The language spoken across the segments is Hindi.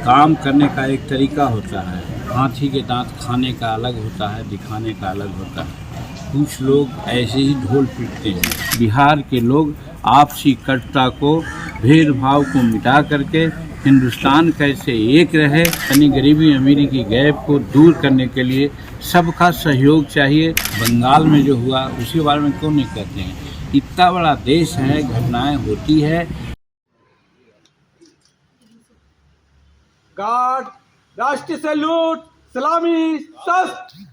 काम करने का एक तरीका होता है। हाथी के दांत खाने का अलग होता है, दिखाने का अलग होता है। कुछ लोग ऐसे ही ढोल पीटते हैं। बिहार के लोग आपसी कटुता को, भेदभाव को मिटा करके हिंदुस्तान कैसे एक रहे, यानी गरीबी अमीरी की गैप को दूर करने के लिए सबका सहयोग चाहिए। बंगाल में जो हुआ उसी बारे में क्यों नहीं कहते हैं? इतना बड़ा देश है, घटनाएं होती है। गार्ड, राष्ट्रीय सैल्यूट, सलामी, शस्त्र।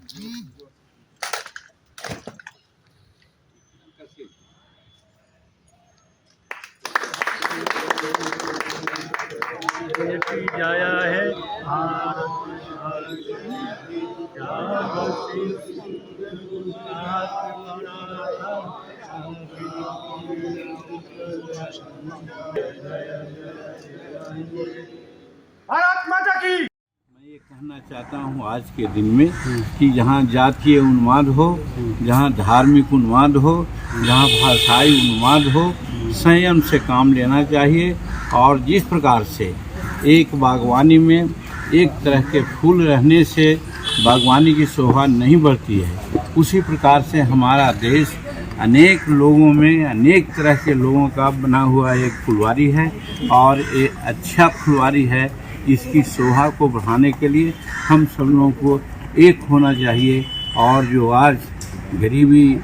जाया है भारत माता की। मैं ये कहना चाहता हूँ आज के दिन में कि जहाँ जातीय उन्माद हो, जहाँ धार्मिक उन्माद हो, जहाँ भाषाई उन्माद हो, संयम से काम लेना चाहिए। और जिस प्रकार से एक बागवानी में एक तरह के फूल रहने से बागवानी की शोभा नहीं बढ़ती है, उसी प्रकार से हमारा देश अनेक लोगों में, अनेक तरह के लोगों का बना हुआ एक फुलवारी है और ये अच्छा फुलवारी है। इसकी शोभा को बढ़ाने के लिए हम सब लोगों को एक होना चाहिए। और जो आज गरीबी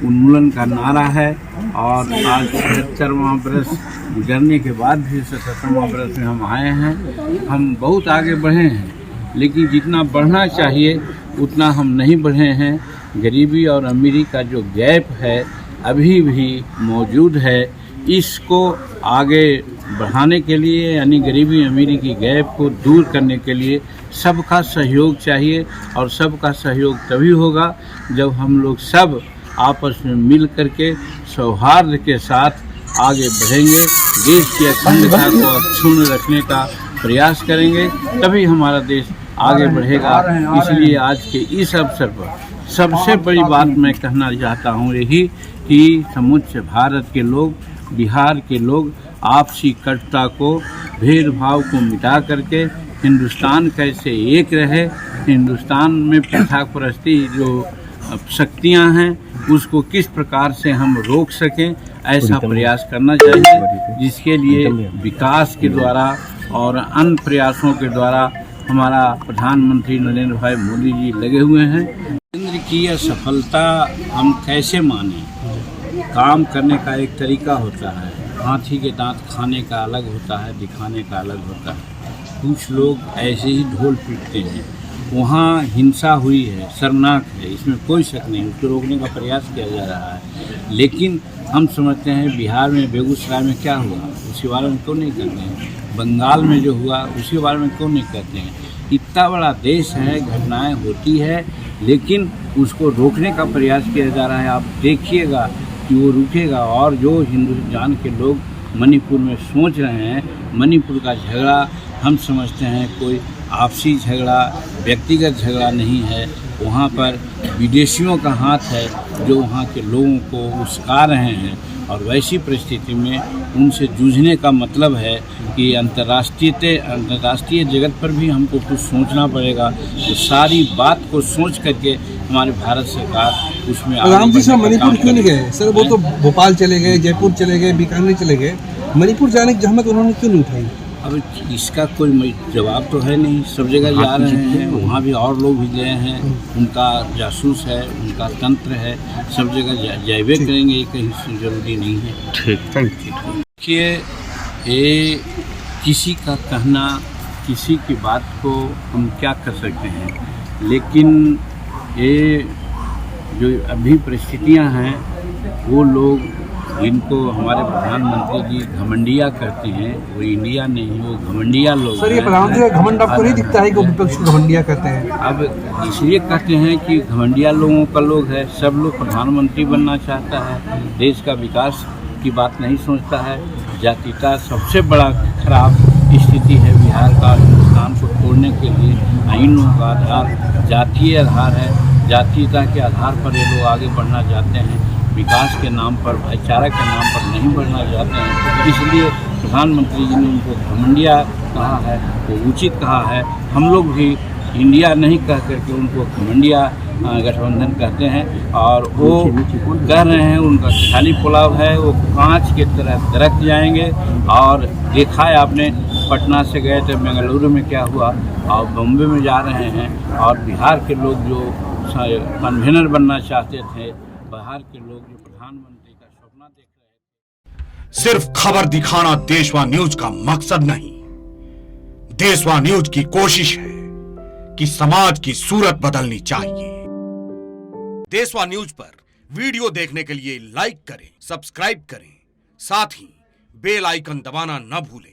उन्मूलन का नारा है और आज 77वां बरस गुजरने के बाद भी 77वां बरस में हम आए हैं, हम बहुत आगे बढ़े हैं, लेकिन जितना बढ़ना चाहिए उतना हम नहीं बढ़े हैं। गरीबी और अमीरी का जो गैप है अभी भी मौजूद है। इसको आगे बढ़ाने के लिए, यानी गरीबी अमीरी की गैप को दूर करने के लिए सबका सहयोग चाहिए। और सबका सहयोग तभी होगा जब हम लोग सब आपस में मिल करके सौहार्द के साथ आगे बढ़ेंगे, देश की अखंडता को अक्षुण्ण रखने का प्रयास करेंगे, तभी हमारा देश आगे बढ़ेगा। इसलिए आज के इस अवसर पर सबसे बड़ी बात मैं कहना चाहता हूँ यही कि समूचे भारत के लोग, बिहार के लोग आपसी कटुता को, भेदभाव को मिटा करके हिंदुस्तान कैसे एक रहे, हिंदुस्तान में प्रथापरस्ती जो शक्तियां हैं उसको किस प्रकार से हम रोक सकें, ऐसा प्रयास करना चाहिए। जिसके लिए विकास के द्वारा और अन्य प्रयासों के द्वारा हमारा प्रधानमंत्री नरेंद्र भाई मोदी जी लगे हुए हैं। केंद्र की यह सफलता हम कैसे माने? काम करने का एक तरीका होता है। हाथी के दांत खाने का अलग होता है, दिखाने का अलग होता है। कुछ लोग ऐसे ही ढोल पीटते हैं। वहाँ हिंसा हुई है, शर्मनाक है, इसमें कोई शक नहीं, उसको रोकने का प्रयास किया जा रहा है। लेकिन हम समझते हैं बिहार में, बेगूसराय में क्या हुआ उसी बारे में क्यों नहीं कहते हैं? बंगाल में जो हुआ उसी बारे में क्यों नहीं कहते हैं? इतना बड़ा देश है, घटनाएं होती है, लेकिन उसको रोकने का प्रयास किया जा रहा है। आप देखिएगा कि वो रुकेगा। और जो हिंदुस्तान के लोग मणिपुर में सोच रहे हैं, मणिपुर का झगड़ा हम समझते हैं कोई आपसी झगड़ा, व्यक्तिगत झगड़ा नहीं है। वहाँ पर विदेशियों का हाथ है जो वहाँ के लोगों को उस्का रहे हैं। और वैसी परिस्थिति में उनसे जूझने का मतलब है कि अंतर्राष्ट्रीय जगत पर भी हमको कुछ सोचना पड़ेगा। तो सारी बात को सोच करके हमारे भारत सरकार उसमें राम जी सर मणिपुर क्यों नहीं गए? सर वो तो भोपाल चले गए, जयपुर चले गए, बीकानेर चले गए, मणिपुर जाने की जहमत उन्होंने क्यों नहीं उठाई? अब इसका कोई जवाब तो है नहीं। सब जगह जा रहे हैं, वहाँ भी और लोग भी गए हैं, उनका जासूस है, उनका तंत्र है, सब जगह जाइबे करेंगे, ये कहीं जरूरी नहीं है। ठीक, थैंक यू। देखिए, ये किसी का कहना, किसी की बात को हम क्या कर सकते हैं, लेकिन ये जो अभी परिस्थितियाँ हैं वो लोग जिनको हमारे प्रधानमंत्री जी घमंडिया कहते हैं, वो इंडिया नहीं, वो घमंडिया लोग। सर ये प्रधानमंत्री का घमंड आपको नहीं दिखता है कि विपक्ष को घमंडिया कहते हैं? अब इसलिए कहते हैं कि घमंडिया लोगों का लोग है। सब लोग प्रधानमंत्री बनना चाहता है, देश का विकास की बात नहीं सोचता है। जातीयता सबसे बड़ा खराब स्थिति है बिहार का। हिंदुस्तान को तोड़ने के लिए आइनों का आधार जातीय आधार है। जातीयता के आधार पर ये लोग आगे बढ़ना चाहते हैं, विकास के नाम पर, भाईचारा के नाम पर नहीं बढ़ना चाहते हैं। इसलिए प्रधानमंत्री जी ने उनको घमंडिया कहा है वो उचित कहा है। हम लोग भी इंडिया नहीं कह करके उनको घमंडिया गठबंधन कहते हैं और वो कह रहे हैं उनका खाली पुलाव है, वो कांच की तरह दरक जाएंगे। और देखा है आपने, पटना से गए थे, बेंगलुरु में क्या हुआ, और बम्बे में जा रहे हैं। और बिहार के लोग जो कन्वेनर बनना चाहते थे, बिहार के लोग जो प्रधानमंत्री का सपना देख रहे थे। सिर्फ खबर दिखाना देशवा न्यूज का मकसद नहीं, देशवा न्यूज की कोशिश है कि समाज की सूरत बदलनी चाहिए। देशवा न्यूज पर वीडियो देखने के लिए लाइक करें, सब्सक्राइब करें, साथ ही बेल आइकन दबाना न भूलें।